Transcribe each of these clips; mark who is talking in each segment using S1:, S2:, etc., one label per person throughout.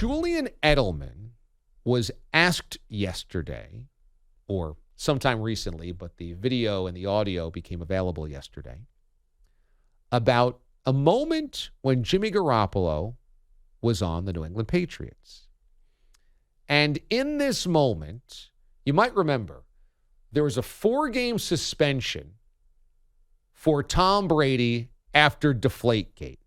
S1: Julian Edelman was asked yesterday, or sometime recently, but the video and the audio became available yesterday, about a moment when Jimmy Garoppolo was on the New England Patriots. And in this moment, you might remember, there was a 4-game suspension for Tom Brady after Deflategate.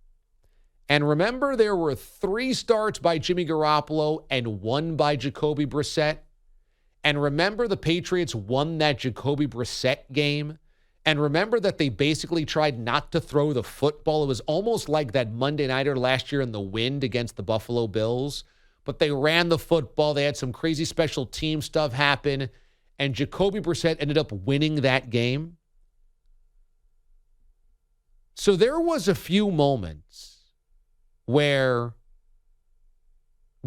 S1: And remember, there were 3 starts by Jimmy Garoppolo and 1 by Jacoby Brissett. And remember, the Patriots won that Jacoby Brissett game. And remember that they basically tried not to throw the football. It was almost like that Monday Nighter last year in the wind against the Buffalo Bills. But they ran the football. They had some crazy special team stuff happen. And Jacoby Brissett ended up winning that game. So there was a few moments where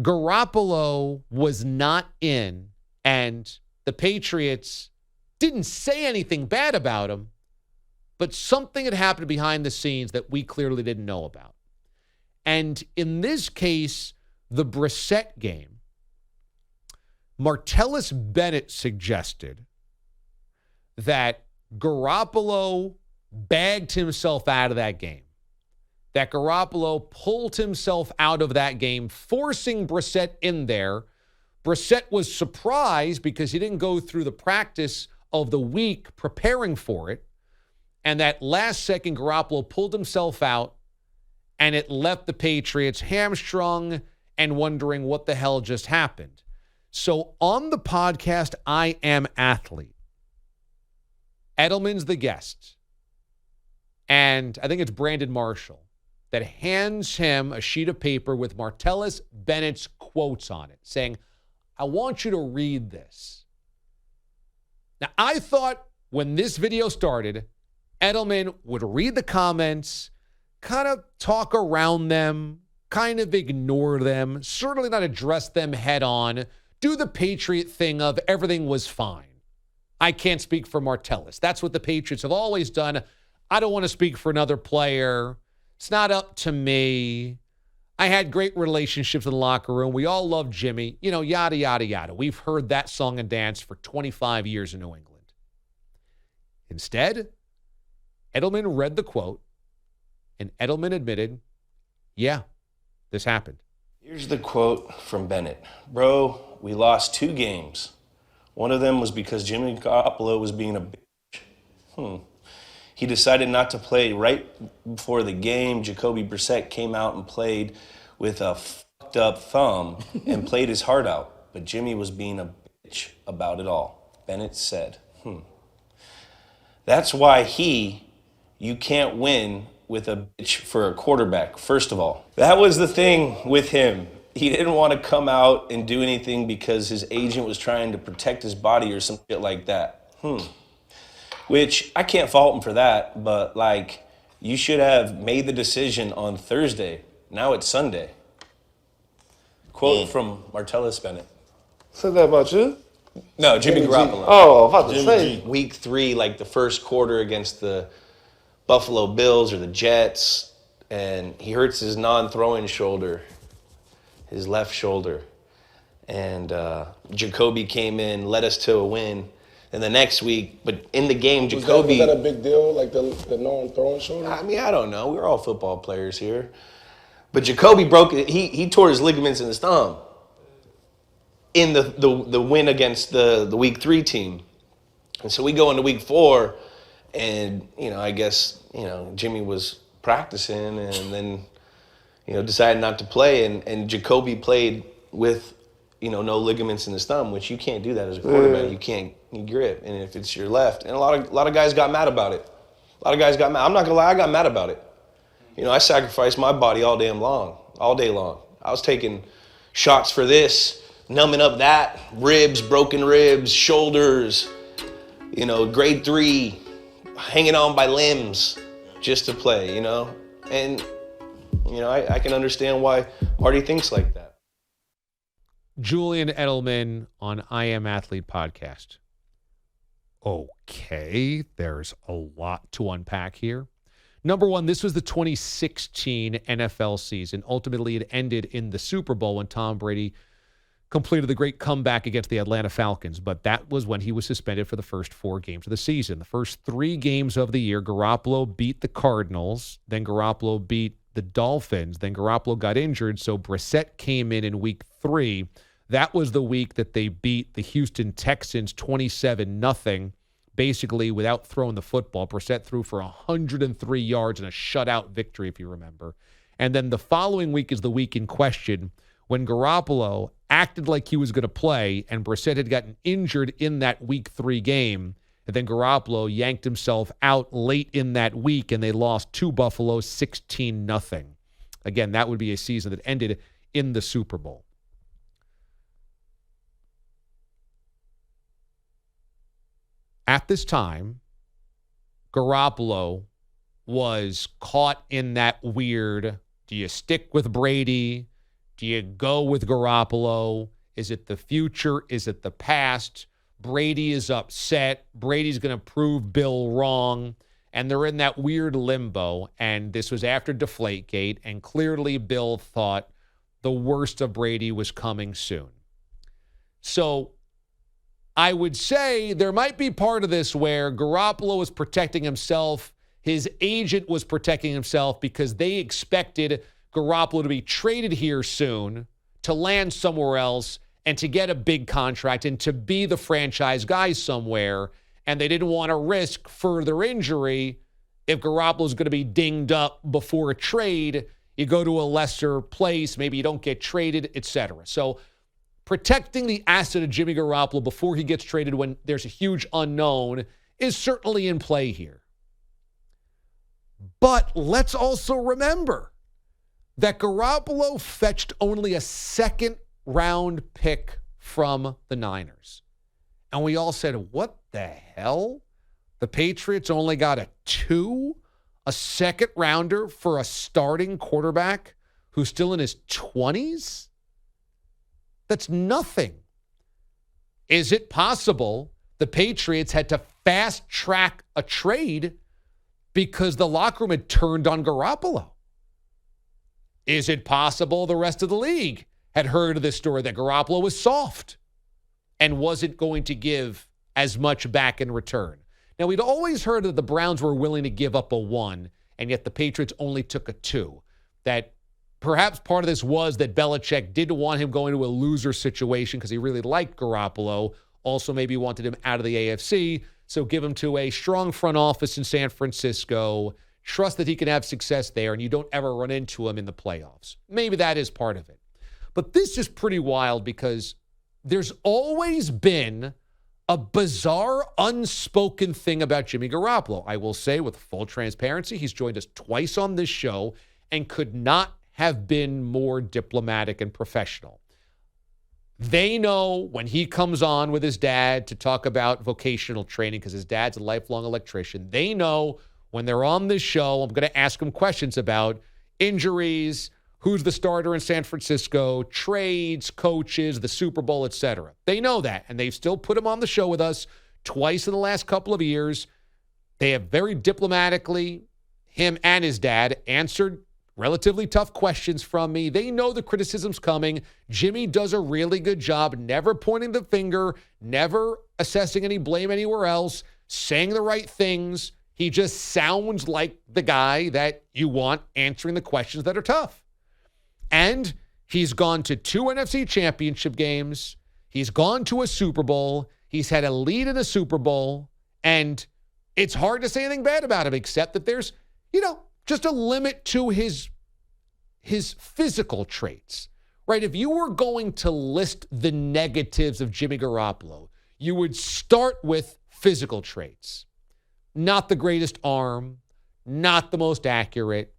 S1: Garoppolo was not in and the Patriots didn't say anything bad about him, but something had happened behind the scenes that we clearly didn't know about. And in this case, the Brissett game, Martellus Bennett suggested that Garoppolo bagged himself out of that game. That Garoppolo pulled himself out of that game, forcing Brissett in there. Brissett was surprised because he didn't go through the practice of the week preparing for it. And that last second, Garoppolo pulled himself out, and it left the Patriots hamstrung and wondering what the hell just happened. So on the podcast, I Am Athlete, Edelman's the guest. And I think it's Brandon Marshall that hands him a sheet of paper with Martellus Bennett's quotes on it, saying, I want you to read this. Now, I thought when this video started, Edelman would read the comments, kind of talk around them, kind of ignore them, certainly not address them head on, do the Patriot thing of everything was fine. I can't speak for Martellus. That's what the Patriots have always done. I don't want to speak for another player. It's not up to me. I had great relationships in the locker room. We all love Jimmy. You know, yada, yada, yada. We've heard that song and dance for 25 years in New England. Instead, Edelman read the quote, and Edelman admitted, yeah, this happened.
S2: Here's the quote from Bennett. Bro, we lost 2 games. One of them was because Jimmy Garoppolo was being a bitch. He decided not to play right before the game. Jacoby Brissett came out and played with a fucked up thumb and played his heart out. But Jimmy was being a bitch about it all. Bennett said, That's why you can't win with a bitch for a quarterback, first of all. That was the thing with him. He didn't want to come out and do anything because his agent was trying to protect his body or some shit like that. Which I can't fault him for that, but like, you should have made the decision on Thursday. Now it's Sunday. Quote from Martellus Bennett.
S3: Said that about you?
S2: No, Jimmy Garoppolo.
S3: Oh, I'm about to say.
S2: Week 3, like the first quarter against the Buffalo Bills or the Jets, and he hurts his non-throwing shoulder, his left shoulder. And Jacoby came in, led us to a win. And the next week, but in the game, Jacoby...
S3: Was that a big deal, like the non-throwing shoulder?
S2: I mean, I don't know. We're all football players here. But Jacoby broke it. He tore his ligaments in his thumb in the win against the Week 3 team. And so we go into Week 4, and, I guess, Jimmy was practicing and then, decided not to play. And Jacoby played with, no ligaments in his thumb, which you can't do that as a quarterback. You can't grip. And if it's your left, and a lot of guys got mad about it. I'm not gonna lie, I got mad about it. I sacrificed my body all day long. I was taking shots for this, numbing up that, ribs, broken ribs, shoulders, grade 3, hanging on by limbs just to play, And, I can understand why Marty thinks like that.
S1: Julian Edelman on I Am Athlete podcast. Okay, there's a lot to unpack here. Number one, this was the 2016 NFL season. Ultimately, it ended in the Super Bowl when Tom Brady completed the great comeback against the Atlanta Falcons. But that was when he was suspended for the first 4 games of the season. The first 3 games of the year, Garoppolo beat the Cardinals. Then Garoppolo beat the Dolphins. Then Garoppolo got injured, so Brissett came in week 3. That was the week that they beat the Houston Texans 27-0, basically without throwing the football. Brissett threw for 103 yards in a shutout victory, if you remember. And then the following week is the week in question when Garoppolo acted like he was going to play, and Brissett had gotten injured in that week 3 game. And then Garoppolo yanked himself out late in that week, and they lost to Buffalo 16-0. Again, that would be a season that ended in the Super Bowl. At this time, Garoppolo was caught in that weird, do you stick with Brady? Do you go with Garoppolo? Is it the future? Is it the past? Brady is upset. Brady's going to prove Bill wrong. And they're in that weird limbo. And this was after Deflategate. And clearly Bill thought the worst of Brady was coming soon. So I would say there might be part of this where Garoppolo was protecting himself. His agent was protecting himself because they expected Garoppolo to be traded here soon, to land somewhere else, and to get a big contract and to be the franchise guy somewhere. And they didn't want to risk further injury. If Garoppolo's going to be dinged up before a trade, you go to a lesser place, maybe you don't get traded, etc. So protecting the asset of Jimmy Garoppolo before he gets traded when there's a huge unknown is certainly in play here. But let's also remember that Garoppolo fetched only a second-round pick from the Niners. And we all said, what the hell? The Patriots only got a second-rounder for a starting quarterback who's still in his 20s? That's nothing. Is it possible the Patriots had to fast-track a trade because the locker room had turned on Garoppolo? Is it possible the rest of the league had heard of this story that Garoppolo was soft and wasn't going to give as much back in return? Now, we'd always heard that the Browns were willing to give up a 1, and yet the Patriots only took a 2. That perhaps part of this was that Belichick didn't want him going to a loser situation because he really liked Garoppolo. Also maybe wanted him out of the AFC, so give him to a strong front office in San Francisco. Trust that he can have success there, and you don't ever run into him in the playoffs. Maybe that is part of it. But this is pretty wild because there's always been a bizarre, unspoken thing about Jimmy Garoppolo. I will say with full transparency, he's joined us twice on this show and could not have been more diplomatic and professional. They know when he comes on with his dad to talk about vocational training, because his dad's a lifelong electrician, they know when they're on this show, I'm going to ask them questions about injuries, who's the starter in San Francisco, trades, coaches, the Super Bowl, etc. They know that, and they've still put him on the show with us twice in the last couple of years. They have very diplomatically, him and his dad, answered relatively tough questions from me. They know the criticism's coming. Jimmy does a really good job, never pointing the finger, never assessing any blame anywhere else, saying the right things. He just sounds like the guy that you want answering the questions that are tough. And he's gone to 2 NFC championship games. He's gone to a Super Bowl. He's had a lead in a Super Bowl. And it's hard to say anything bad about him except that there's, just a limit to his physical traits, right? If you were going to list the negatives of Jimmy Garoppolo, you would start with physical traits. Not the greatest arm, not the most accurate,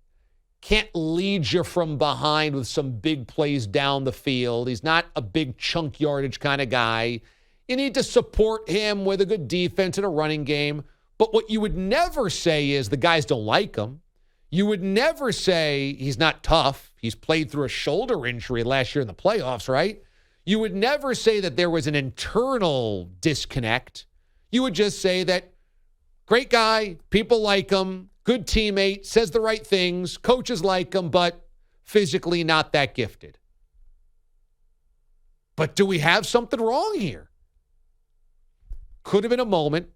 S1: can't lead you from behind with some big plays down the field. He's not a big chunk yardage kind of guy. You need to support him with a good defense and a running game. But what you would never say is the guys don't like him. You would never say he's not tough. He's played through a shoulder injury last year in the playoffs, right? You would never say that there was an internal disconnect. You would just say that great guy, people like him, good teammate, says the right things, coaches like him, but physically not that gifted. But do we have something wrong here? Could have been a moment.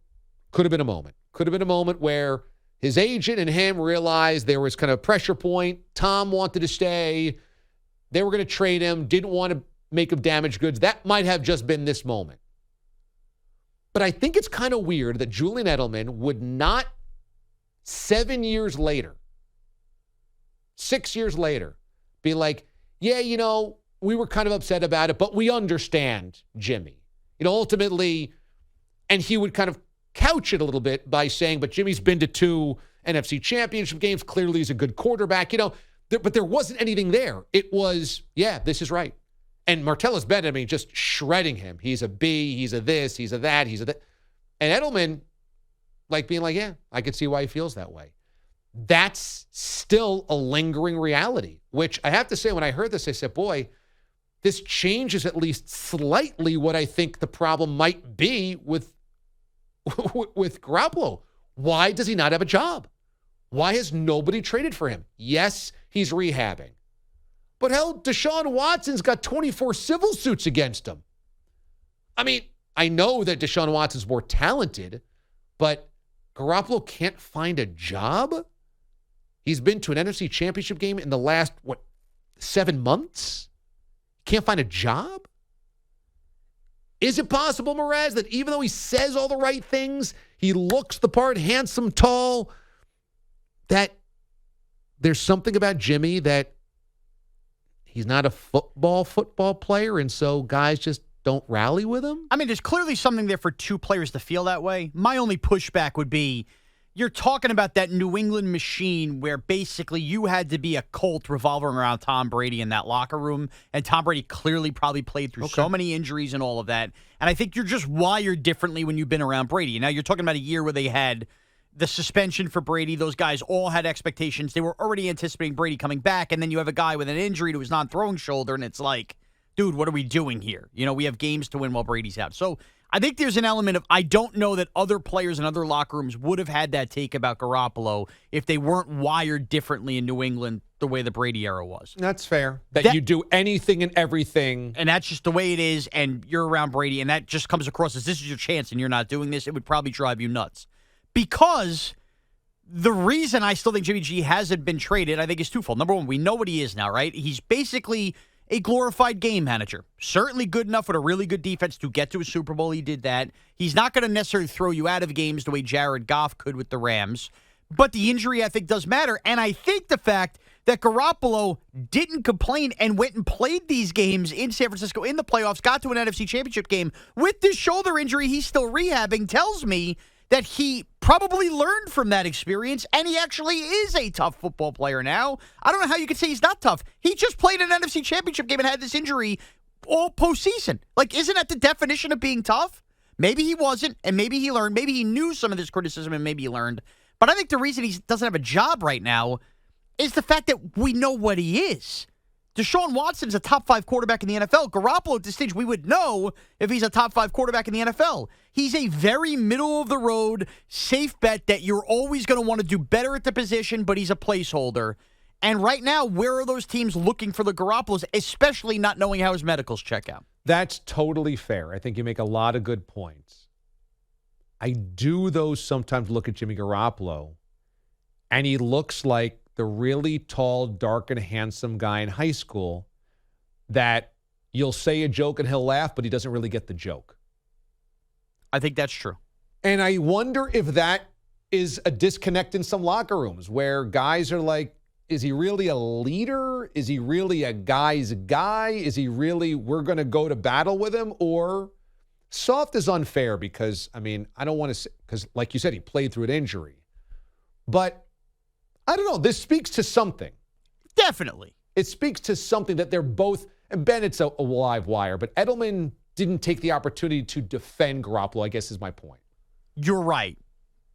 S1: Could have been a moment. Could have been a moment where his agent and him realized there was kind of a pressure point. Tom wanted to stay. They were going to trade him, didn't want to make him damaged goods. That might have just been this moment. But I think it's kind of weird that Julian Edelman would not 7 years later, 6 years later, be like, yeah, we were kind of upset about it, but we understand Jimmy. Ultimately, and he would kind of couch it a little bit by saying, but Jimmy's been to 2 NFC championship games. Clearly he's a good quarterback, but there wasn't anything there. It was, yeah, this is right. And Martellus Bennett, just shredding him. He's a B, he's a this, he's a that, he's a that. And Edelman, being like, yeah, I could see why he feels that way. That's still a lingering reality, which I have to say, when I heard this, I said, boy, this changes at least slightly what I think the problem might be with Garoppolo. Why does he not have a job? Why has nobody traded for him? Yes, he's rehabbing. But hell, Deshaun Watson's got 24 civil suits against him. I know that Deshaun Watson's more talented, but Garoppolo can't find a job? He's been to an NFC championship game in the last, 7 months? Can't find a job? Is it possible, Mraz, that even though he says all the right things, he looks the part, handsome, tall, that there's something about Jimmy that he's not a football player, and so guys just don't rally with him?
S4: There's clearly something there for two players to feel that way. My only pushback would be, you're talking about that New England machine where basically you had to be a cult revolving around Tom Brady in that locker room, and Tom Brady clearly probably played through so many injuries and all of that. And I think you're just wired differently when you've been around Brady. Now you're talking about a year where they had the suspension for Brady. Those guys all had expectations. They were already anticipating Brady coming back, and then you have a guy with an injury to his non-throwing shoulder, and it's like, dude, what are we doing here? We have games to win while Brady's out. So I think there's an element of, I don't know that other players in other locker rooms would have had that take about Garoppolo if they weren't wired differently in New England the way the Brady era was.
S1: That's fair. That you do anything and everything.
S4: And that's just the way it is, and you're around Brady, and that just comes across as this is your chance and you're not doing this. It would probably drive you nuts. Because the reason I still think Jimmy G hasn't been traded, I think, is twofold. Number one, we know what he is now, right? He's basically a glorified game manager. Certainly good enough with a really good defense to get to a Super Bowl. He did that. He's not going to necessarily throw you out of games the way Jared Goff could with the Rams. But the injury, I think, does matter. And I think the fact that Garoppolo didn't complain and went and played these games in San Francisco in the playoffs, got to an NFC Championship game with this shoulder injury he's still rehabbing, tells me that he probably learned from that experience, and he actually is a tough football player now. I don't know how you could say he's not tough. He just played an NFC Championship game and had this injury all postseason. Isn't that the definition of being tough? Maybe he wasn't, and maybe he learned. Maybe he knew some of this criticism, and maybe he learned. But I think the reason he doesn't have a job right now is the fact that we know what he is. Deshaun Watson's a top 5 quarterback in the NFL. Garoppolo, at this stage, we would know if he's a top 5 quarterback in the NFL. He's a very middle-of-the-road, safe bet that you're always going to want to do better at the position, but he's a placeholder. And right now, where are those teams looking for the Garoppolos, especially not knowing how his medicals check out?
S1: That's totally fair. I think you make a lot of good points. I do, though, sometimes look at Jimmy Garoppolo, and he looks like the really tall, dark, and handsome guy in high school that you'll say a joke and he'll laugh, but he doesn't really get the joke.
S4: I think that's true.
S1: And I wonder if that is a disconnect in some locker rooms where guys are like, is he really a leader? Is he really a guy's guy? Is he really, we're going to go to battle with him? Or soft is unfair because, I don't want to say, because like you said, he played through an injury. But I don't know. This speaks to something.
S4: Definitely.
S1: It speaks to something that they're both, and Bennett's a live wire, but Edelman didn't take the opportunity to defend Garoppolo, I guess is my point.
S4: You're right.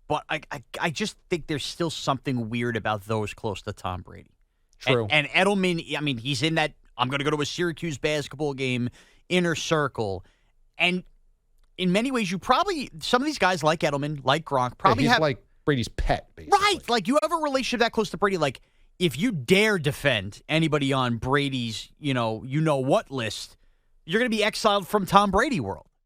S4: But I just think there's still something weird about those close to Tom Brady.
S1: True.
S4: And Edelman, he's in that, I'm going to go to a Syracuse basketball game, inner circle. And in many ways, some of these guys like Edelman, like Gronk, probably
S1: he's
S4: have.
S1: like Brady's pet, basically.
S4: Right. Like, you have a relationship that close to Brady. Like, if you dare defend anybody on Brady's, you know what list, you're going to be exiled from Tom Brady world.